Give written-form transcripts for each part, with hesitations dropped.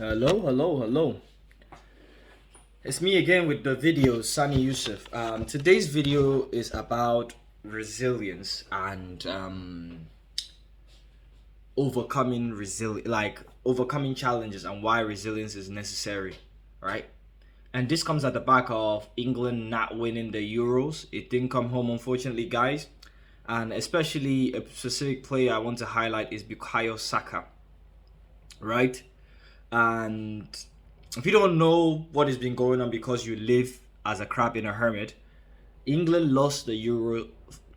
Hello, hello, hello. It's me again with the video, Sani Yusuf. Today's video is about resilience and overcoming challenges and why resilience is necessary, right? And this comes at the back of England not winning the Euros. It didn't come home, unfortunately, guys. And especially a specific player I want to highlight is Bukayo Saka, right? And if you don't know what has been going on because you live as a crab in a hermit, England lost the Euro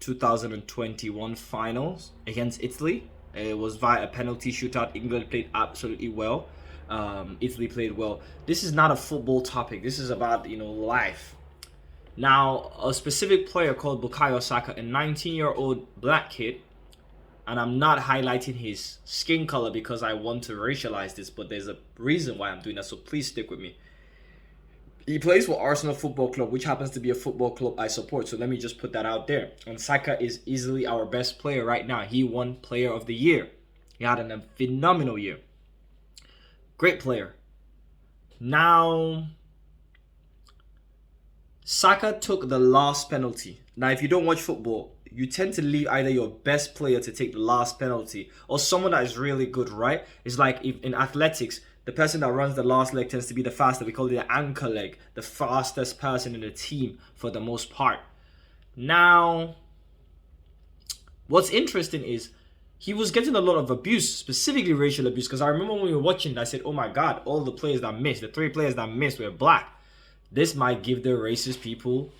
2021 finals against Italy. It was via a penalty shootout. England played absolutely well. Italy played well. This is not a football topic. This is about life. Now, a specific player called Bukayo Saka, a 19-year-old black kid, and I'm not highlighting his skin color because I want to racialize this, but there's a reason why I'm doing that, so please stick with me. He plays for Arsenal Football Club, which happens to be a football club I support, so let me just put that out there. And Saka is easily our best player right now. He won Player of the Year. He had a phenomenal year. Great player. Now, Saka took the last penalty. Now, if you don't watch football, you tend to leave either your best player to take the last penalty or someone that is really good, right? It's like if in athletics, the person that runs the last leg tends to be the fastest. We call it the anchor leg, the fastest person in the team for the most part. Now, what's interesting is he was getting a lot of abuse, specifically racial abuse, because I remember when we were watching it, I said, oh my God, all the players that missed, the 3 players that missed were black. This might give the racist people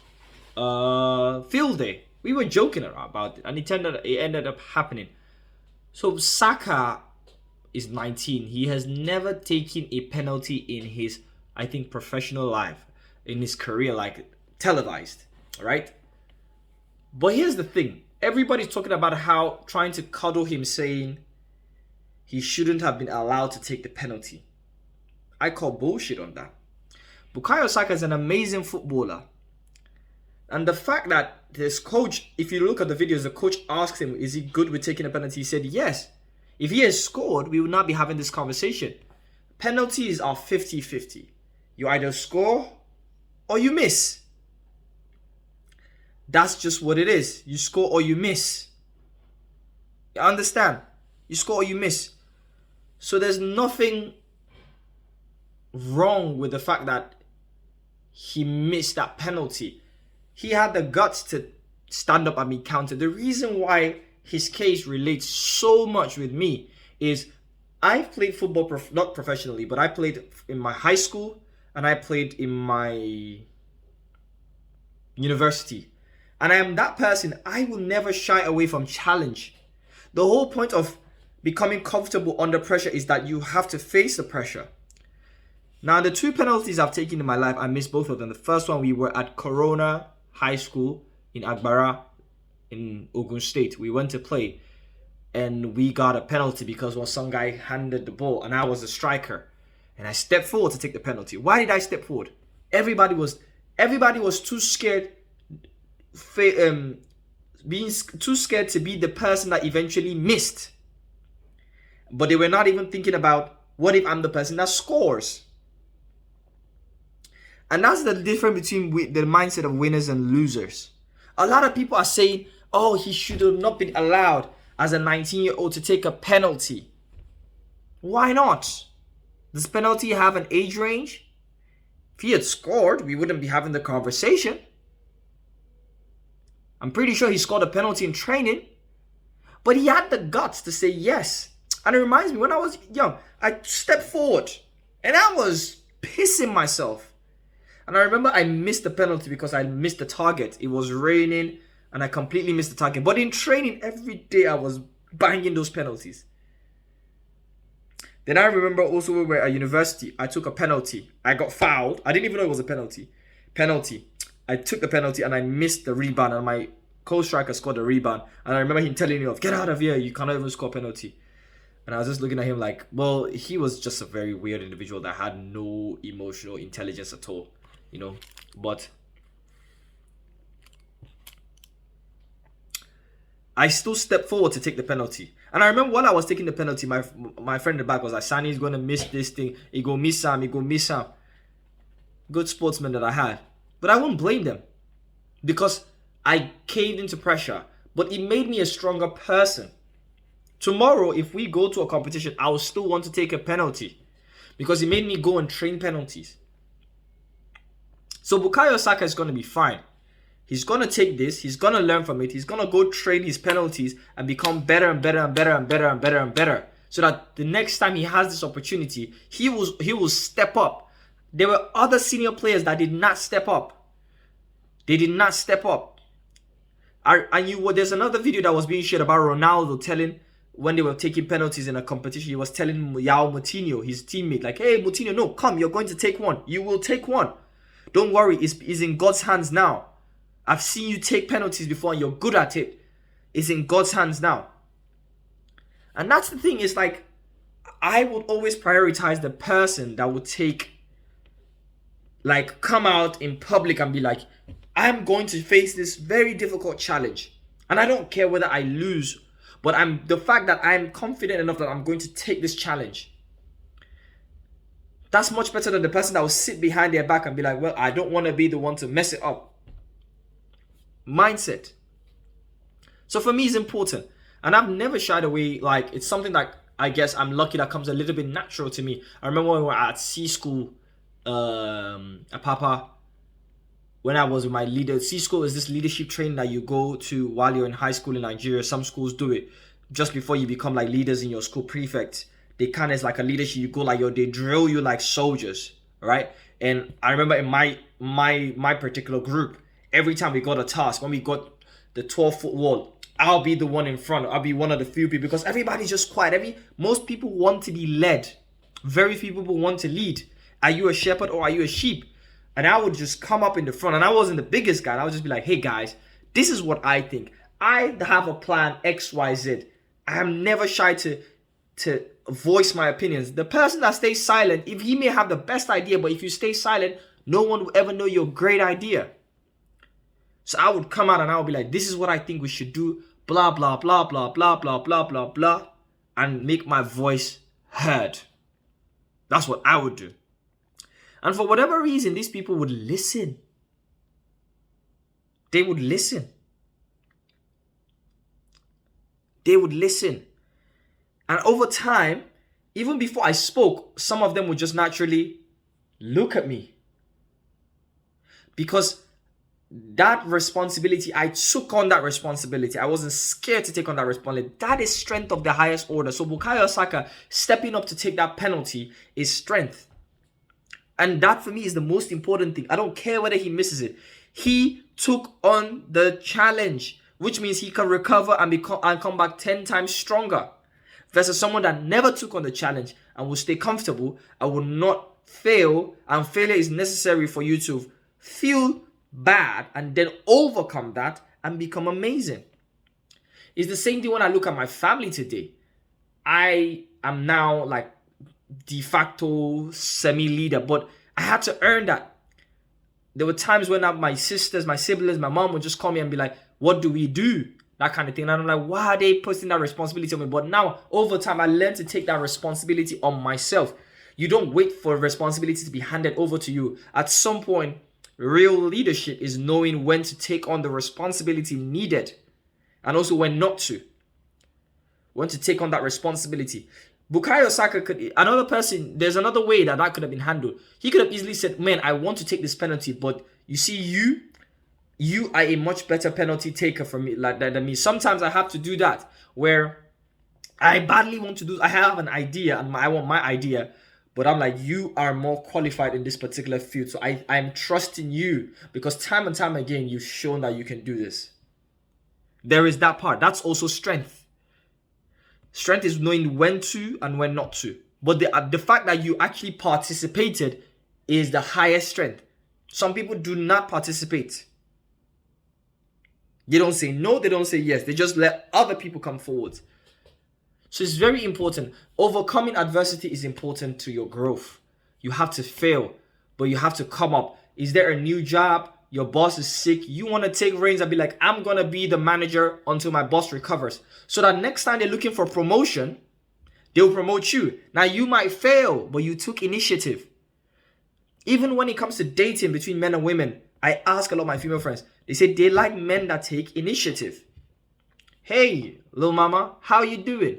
field day. We were joking about it, and it ended up happening. So Saka is 19. He has never taken a penalty in his, I think, professional life, in his career, like televised, right? But here's the thing. Everybody's talking about how trying to cuddle him, saying he shouldn't have been allowed to take the penalty. I call bullshit on that. Bukayo Saka is an amazing footballer. And the fact that his coach, if you look at the videos, the coach asked him, is he good with taking a penalty? He said yes. If he has scored, we would not be having this conversation. Penalties are 50-50. You either score or you miss. That's just what it is. You score or you miss. You understand? You score or you miss. So there's nothing wrong with the fact that he missed that penalty. He had the guts to stand up and be counted. The reason why his case relates so much with me is I've played football, not professionally, but I played in my high school and I played in my university. And I am that person. I will never shy away from challenge. The whole point of becoming comfortable under pressure is that you have to face the pressure. Now, the 2 penalties I've taken in my life, I missed both of them. The first one, we were at Corona High School in Agbara in Ogun State. We went to play and we got a penalty because some guy handed the ball and I was a striker and I stepped forward to take the penalty. Why did I step forward? Everybody was too scared, being too scared to be the person that eventually missed. But they were not even thinking about, what if I'm the person that scores? And that's the difference between the mindset of winners and losers. A lot of people are saying, oh, he should have not been allowed as a 19-year-old to take a penalty. Why not? Does penalty have an age range? If he had scored, we wouldn't be having the conversation. I'm pretty sure he scored a penalty in training. But he had the guts to say yes. And it reminds me, when I was young, I stepped forward and I was pissing myself. And I remember I missed the penalty because I missed the target. It was raining and I completely missed the target. But in training, every day I was banging those penalties. Then I remember also we were at university. I took a penalty. I got fouled. I didn't even know it was a penalty. I took the penalty and I missed the rebound. And my co-striker scored the rebound. And I remember him telling me, get out of here. You cannot even score a penalty. And I was just looking at him like, well, he was just a very weird individual that had no emotional intelligence at all. But I still stepped forward to take the penalty. And I remember while I was taking the penalty, my friend in the back was like, Sani's going to miss this thing. He go miss Sam. He go miss Sam. Good sportsman that I had. But I won't blame them because I caved into pressure. But it made me a stronger person. Tomorrow, if we go to a competition, I will still want to take a penalty because it made me go and train penalties. So Bukayo Saka is going to be fine. He's going to take this. He's going to learn from it. He's going to go train his penalties and become better and better and better and better and better and better. So that the next time he has this opportunity, he will step up. There were other senior players that did not step up. They did not step up. There's another video that was being shared about Ronaldo telling, when they were taking penalties in a competition, he was telling Yao Moutinho, his teammate, like, hey, Moutinho, no, come, you're going to take one. You will take one. Don't worry, it's in God's hands now. I've seen you take penalties before and you're good at it. It's in God's hands now. And that's the thing, is like, I would always prioritize the person that would come out in public and be like, I'm going to face this very difficult challenge. And I don't care whether I lose, but the fact that I'm confident enough that I'm going to take this challenge. That's much better than the person that will sit behind their back and be like, well, I don't want to be the one to mess it up. Mindset. So for me, it's important. And I've never shied away. Like, it's something that I guess I'm lucky that comes a little bit natural to me. I remember when we were at C school, at Papa, when I was with my leader. C school is this leadership training that you go to while you're in high school in Nigeria. Some schools do it just before you become like leaders in your school, prefect. They kind of, it's like a leadership. You go like, they drill you like soldiers, right? And I remember in my particular group, every time we got a task, when we got the 12-foot wall, I'll be the one in front. I'll be one of the few people because everybody's just quiet. Most people want to be led. Very few people want to lead. Are you a shepherd or are you a sheep? And I would just come up in the front, and I wasn't the biggest guy. I would just be like, hey guys, this is what I think. I have a plan X, Y, Z. I am never shy to voice my opinions. The person that stays silent, if he may have the best idea, but if you stay silent, no one will ever know your great idea. So I would come out and I would be like, this is what I think we should do, blah, blah, blah, blah, blah, blah, blah, blah, blah, and make my voice heard. That's what I would do. And for whatever reason, these people would listen. They would listen. They would listen. And over time, even before I spoke, some of them would just naturally look at me. Because that responsibility, I took on that responsibility. I wasn't scared to take on that responsibility. That is strength of the highest order. So Bukayo Saka stepping up to take that penalty is strength. And that for me is the most important thing. I don't care whether he misses it. He took on the challenge, which means he can recover and come back 10 times stronger. Versus someone that never took on the challenge and will stay comfortable and will not fail. And failure is necessary for you to feel bad and then overcome that and become amazing. It's the same thing when I look at my family today. I am now like de facto semi-leader, but I had to earn that. There were times when my sisters, my siblings, my mom would just call me and be like, what do we do? That kind of thing. And I'm like, why are they putting that responsibility on me? But now, over time, I learned to take that responsibility on myself. You don't wait for responsibility to be handed over to you. At some point, real leadership is knowing when to take on the responsibility needed and also when not to. When to take on that responsibility. Bukayo Saka there's another way that could have been handled. He could have easily said, man, I want to take this penalty, but you see, you are a much better penalty taker for me than me. Sometimes I have to do that where I badly want to do, I have an idea and I want my idea, but I'm like, you are more qualified in this particular field. So I'm trusting you because time and time again, you've shown that you can do this. There is that part. That's also strength. Strength is knowing when to and when not to. But the fact that you actually participated is the highest strength. Some people do not participate. They don't say no, they don't say yes. They just let other people come forward. So it's very important. Overcoming adversity is important to your growth. You have to fail, but you have to come up. Is there a new job? your boss is sick, you want to take reins and be like, I'm going to be the manager until my boss recovers. So that next time they're looking for promotion, they'll promote you. Now, you might fail, but you took initiative. Even when it comes to dating between men and women, I ask a lot of my female friends. They say they like men that take initiative. Hey, little mama, how you doing?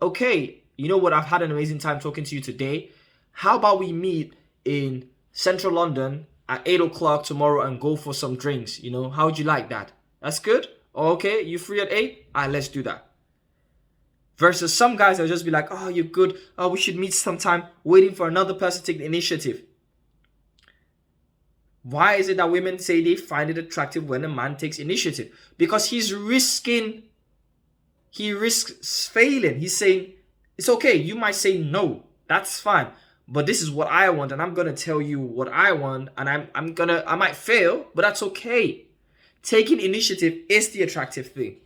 Okay, you know what? I've had an amazing time talking to you today. How about we meet in central London at 8 o'clock tomorrow and go for some drinks? You know, how would you like that? That's good? Okay, you free at 8? Let's do that. Versus some guys that'll just be like, oh, you're good. Oh, we should meet sometime, waiting for another person to take the initiative. Why is it that women say they find it attractive when a man takes initiative? Because he risks failing. He's saying, it's okay, you might say no, that's fine. But this is what I want, and I'm going to tell you what I want, and I might fail, but that's okay. Taking initiative is the attractive thing.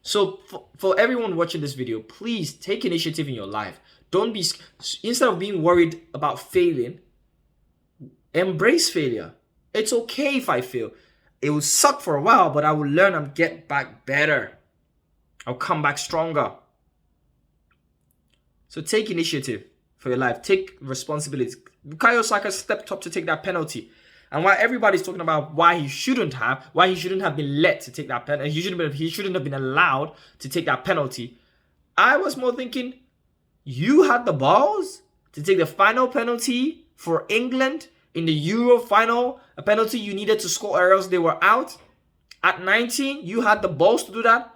So for everyone watching this video, please take initiative in your life. Don't be, instead of being worried about failing, embrace failure. It's okay if I fail. It will suck for a while, but I will learn and get back better. I'll come back stronger. So take initiative for your life. Take responsibility. Bukayo Saka stepped up to take that penalty. And while everybody's talking about why he shouldn't have been let to take that penalty, he shouldn't have been allowed to take that penalty, I was more thinking, you had the balls to take the final penalty for England in the Euro final, a penalty you needed to score or else they were out. At 19, you had the balls to do that.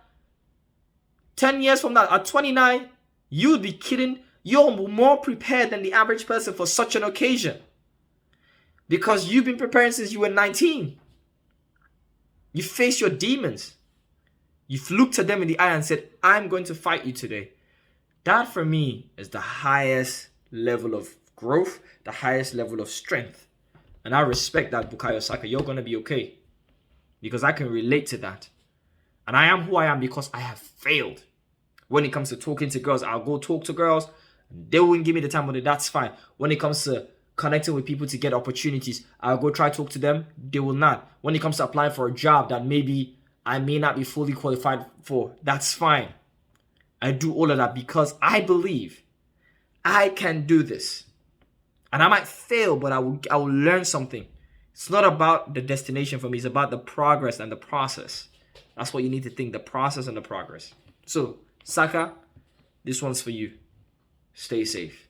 10 years from that, at 29, you'd be kidding. You're more prepared than the average person for such an occasion. Because you've been preparing since you were 19. You faced your demons. You've looked at them in the eye and said, I'm going to fight you today. That for me is the highest level of growth, the highest level of strength. And I respect that, Bukayo Saka. You're going to be okay. Because I can relate to that. And I am who I am because I have failed. When it comes to talking to girls, I'll go talk to girls. They won't give me the time, but that's fine. When it comes to connecting with people to get opportunities, I'll go try to talk to them. They will not. When it comes to applying for a job that maybe I may not be fully qualified for, that's fine. I do all of that because I believe I can do this. And I might fail, but I will learn something. It's not about the destination for me. It's about the progress and the process. That's what you need to think, the process and the progress. So, Saka, this one's for you. Stay safe.